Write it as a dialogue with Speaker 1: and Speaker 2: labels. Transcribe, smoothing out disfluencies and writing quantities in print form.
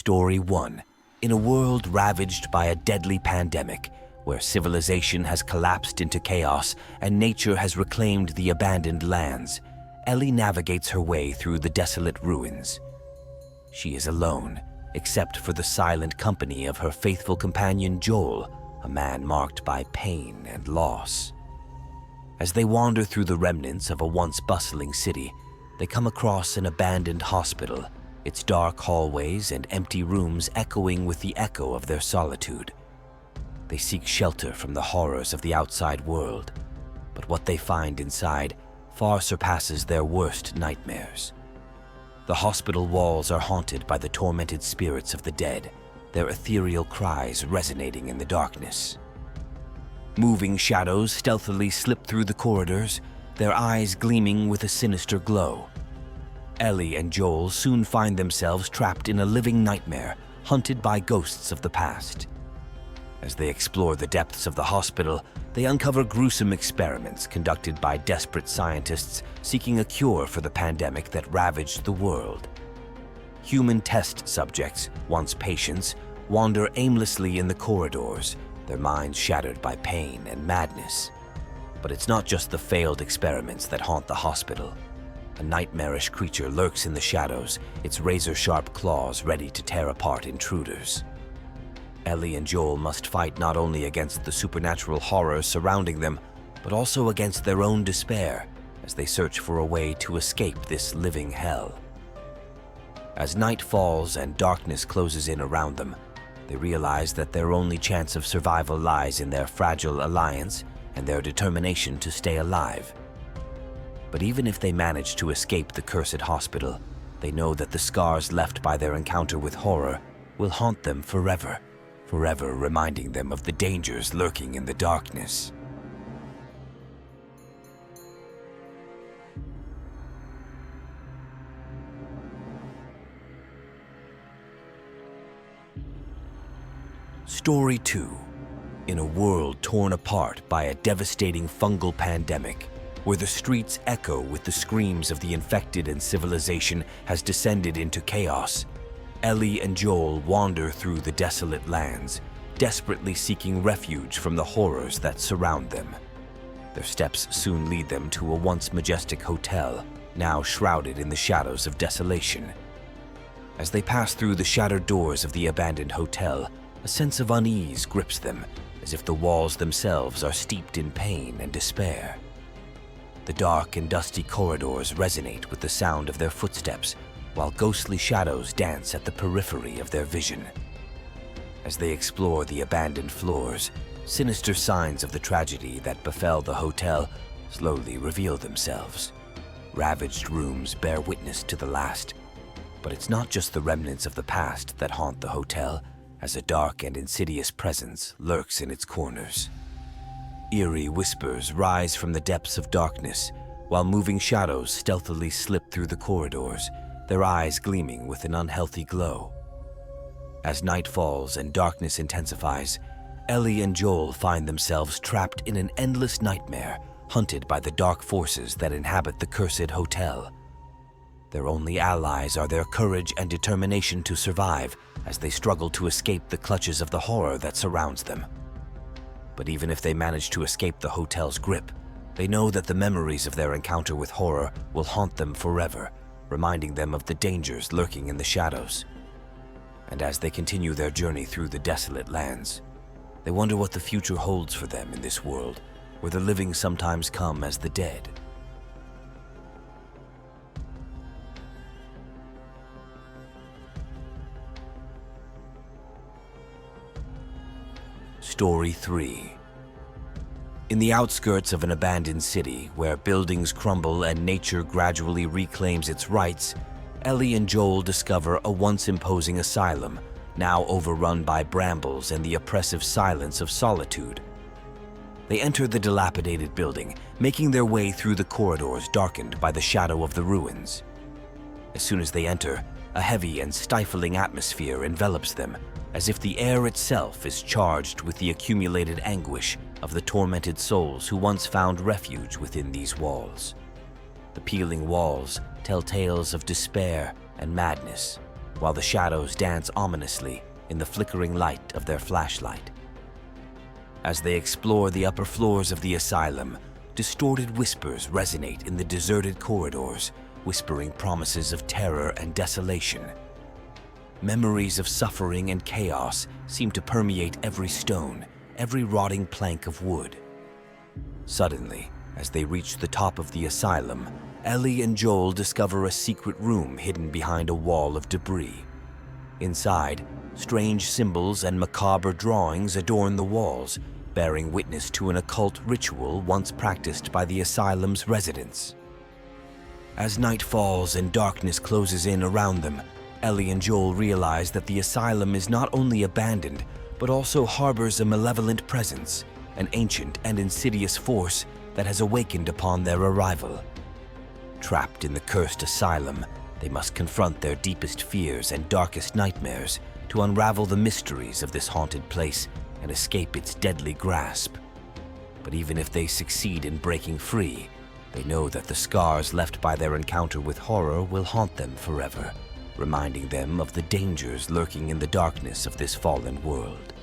Speaker 1: Story 1. In a world ravaged by a deadly pandemic, where civilization has collapsed into chaos and nature has reclaimed the abandoned lands, Ellie navigates her way through the desolate ruins. She is alone, except for the silent company of her faithful companion Joel, a man marked by pain and loss. As they wander through the remnants of a once bustling city, they come across an abandoned hospital, its dark hallways and empty rooms echoing with the echo of their solitude. They seek shelter from the horrors of the outside world, but what they find inside far surpasses their worst nightmares. The hospital walls are haunted by the tormented spirits of the dead, their ethereal cries resonating in the darkness. Moving shadows stealthily slip through the corridors, their eyes gleaming with a sinister glow. Ellie and Joel soon find themselves trapped in a living nightmare, hunted by ghosts of the past. As they explore the depths of the hospital, they uncover gruesome experiments conducted by desperate scientists seeking a cure for the pandemic that ravaged the world. Human test subjects, once patients, wander aimlessly in the corridors, their minds shattered by pain and madness. But it's not just the failed experiments that haunt the hospital. A nightmarish creature lurks in the shadows, its razor-sharp claws ready to tear apart intruders. Ellie and Joel must fight not only against the supernatural horrors surrounding them, but also against their own despair as they search for a way to escape this living hell. As night falls and darkness closes in around them, they realize that their only chance of survival lies in their fragile alliance and their determination to stay alive. But even if they manage to escape the cursed hospital, they know that the scars left by their encounter with horror will haunt them forever, forever reminding them of the dangers lurking in the darkness. Story 2. In a world torn apart by a devastating fungal pandemic, where the streets echo with the screams of the infected and civilization has descended into chaos, Ellie and Joel wander through the desolate lands, desperately seeking refuge from the horrors that surround them. Their steps soon lead them to a once majestic hotel, now shrouded in the shadows of desolation. As they pass through the shattered doors of the abandoned hotel, a sense of unease grips them, as if the walls themselves are steeped in pain and despair. The dark and dusty corridors resonate with the sound of their footsteps, while ghostly shadows dance at the periphery of their vision. As they explore the abandoned floors, sinister signs of the tragedy that befell the hotel slowly reveal themselves. Ravaged rooms bear witness to the last, but it's not just the remnants of the past that haunt the hotel, as a dark and insidious presence lurks in its corners. Eerie whispers rise from the depths of darkness, while moving shadows stealthily slip through the corridors, their eyes gleaming with an unhealthy glow. As night falls and darkness intensifies, Ellie and Joel find themselves trapped in an endless nightmare, hunted by the dark forces that inhabit the cursed hotel. Their only allies are their courage and determination to survive as they struggle to escape the clutches of the horror that surrounds them. But even if they manage to escape the hotel's grip, they know that the memories of their encounter with horror will haunt them forever, reminding them of the dangers lurking in the shadows. And as they continue their journey through the desolate lands, they wonder what the future holds for them in this world, where the living sometimes come as the dead. Story 3. In the outskirts of an abandoned city, where buildings crumble and nature gradually reclaims its rights, Ellie and Joel discover a once imposing asylum, now overrun by brambles and the oppressive silence of solitude. They enter the dilapidated building, making their way through the corridors darkened by the shadow of the ruins. As soon as they enter, a heavy and stifling atmosphere envelops them, as if the air itself is charged with the accumulated anguish of the tormented souls who once found refuge within these walls. The peeling walls tell tales of despair and madness, while the shadows dance ominously in the flickering light of their flashlight. As they explore the upper floors of the asylum, distorted whispers resonate in the deserted corridors, whispering promises of terror and desolation. Memories of suffering and chaos seem to permeate every stone, every rotting plank of wood. Suddenly, as they reach the top of the asylum, Ellie and Joel discover a secret room hidden behind a wall of debris. Inside, strange symbols and macabre drawings adorn the walls, bearing witness to an occult ritual once practiced by the asylum's residents. As night falls and darkness closes in around them, Ellie and Joel realize that the asylum is not only abandoned, but also harbors a malevolent presence, an ancient and insidious force that has awakened upon their arrival. Trapped in the cursed asylum, they must confront their deepest fears and darkest nightmares to unravel the mysteries of this haunted place and escape its deadly grasp. But even if they succeed in breaking free, they know that the scars left by their encounter with horror will haunt them forever, reminding them of the dangers lurking in the darkness of this fallen world.